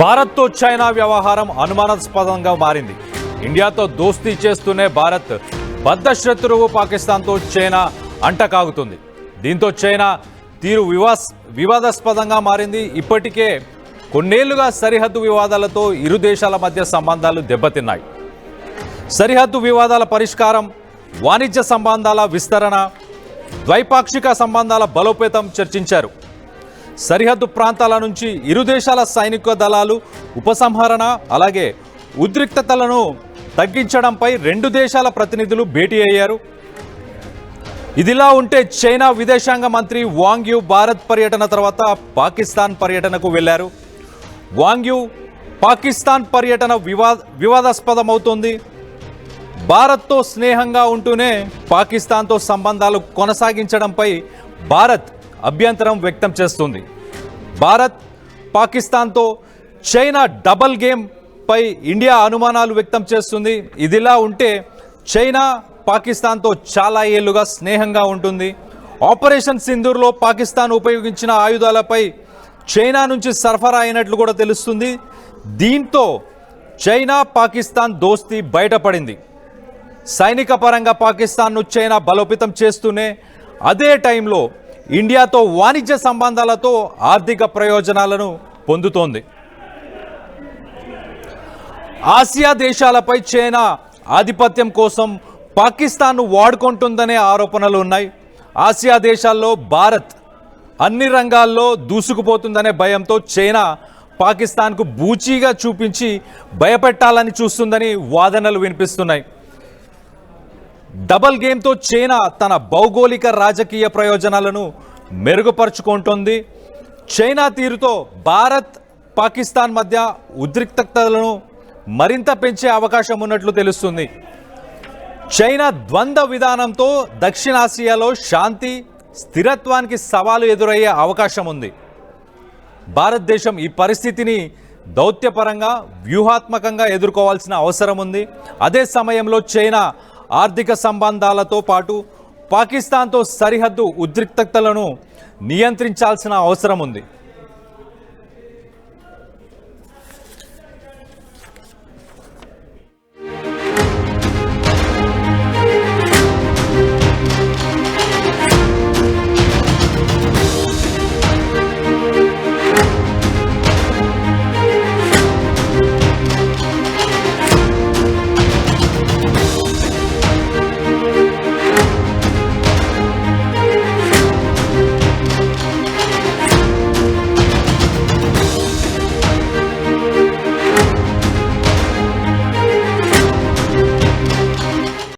భారత్తో చైనా వ్యవహారం అనుమానాస్పదంగా మారింది. ఇండియాతో దోస్తీ చేస్తూనే భారత్ బద్ధశత్రువు పాకిస్తాన్తో చైనా అంటకాగుతుంది. దీంతో చైనా తీరు వివాదాస్పదంగా మారింది. ఇప్పటికే కొన్నేళ్లుగా సరిహద్దు వివాదాలతో ఇరు దేశాల మధ్య సంబంధాలు దెబ్బతిన్నాయి. సరిహద్దు వివాదాల పరిష్కారం, వాణిజ్య సంబంధాల విస్తరణ, ద్వైపాక్షిక సంబంధాల బలోపేతం చర్చించారు. సరిహద్దు ప్రాంతాల నుంచి ఇరు దేశాల సైనిక దళాలు ఉపసంహరణ, అలాగే ఉద్రిక్తతలను తగ్గించడంపై రెండు దేశాల ప్రతినిధులు భేటీ అయ్యారు. ఇదిలా ఉంటే చైనా విదేశాంగ మంత్రి వాంగ్ యు భారత్ పర్యటన తర్వాత పాకిస్తాన్ పర్యటనకు వెళ్లారు. వాంగ్ యు పాకిస్తాన్ పర్యటన వివాదాస్పదమవుతోంది. భారత్తో స్నేహంగా ఉంటూనే పాకిస్తాన్తో సంబంధాలు కొనసాగించడంపై భారత్ అభ్యంతరం వ్యక్తం చేస్తుంది. భారత్ పాకిస్తాన్తో చైనా డబల్ గేమ్ పై ఇండియా అనుమానాలు వ్యక్తం చేస్తుంది. ఇదిలా ఉంటే చైనా పాకిస్తాన్తో చాలా ఏళ్లుగా స్నేహంగా ఉంటుంది. ఆపరేషన్ సింధూర్లో పాకిస్తాన్ ఉపయోగించిన ఆయుధాలపై చైనా నుంచి సరఫరా అయినట్లు కూడా తెలుస్తుంది. దీంతో చైనా పాకిస్తాన్ దోస్తీ బయటపడింది. సైనిక పరంగా పాకిస్తాన్ను చైనా బలోపేతం చేస్తూనే అదే టైంలో ఇండియాతో వాణిజ్య సంబంధాలతో ఆర్థిక ప్రయోజనాలను పొందుతోంది. ఆసియా దేశాలపై చైనా ఆధిపత్యం కోసం పాకిస్తాన్ను వాడుకుంటుందనే ఆరోపణలు ఉన్నాయి. ఆసియా దేశాల్లో భారత్ అన్ని రంగాల్లో దూసుకుపోతుందనే భయంతో చైనా పాకిస్తాన్కు బూచీగా చూపించి భయపెట్టాలని చూస్తుందని వాదనలు వినిపిస్తున్నాయి. డబల్ గేమ్తో చైనా తన భౌగోళిక రాజకీయ ప్రయోజనాలను మెరుగుపరుచుకుంటోంది. చైనా తీరుతో భారత్ పాకిస్తాన్ మధ్య ఉద్రిక్తతలను మరింత పెంచే అవకాశం ఉన్నట్లు తెలుస్తుంది. చైనా ద్వంద్వ విధానంతో దక్షిణాసియాలో శాంతి స్థిరత్వానికి సవాలు ఎదురయ్యే అవకాశం ఉంది. భారతదేశం ఈ పరిస్థితిని దౌత్యపరంగా వ్యూహాత్మకంగా ఎదుర్కోవాల్సిన అవసరం ఉంది. అదే సమయంలో చైనా ఆర్థిక సంబంధాలతో పాటు పాకిస్తాన్తో సరిహద్దు ఉద్రిక్తతలను నియంత్రించాల్సిన అవసరం ఉంది.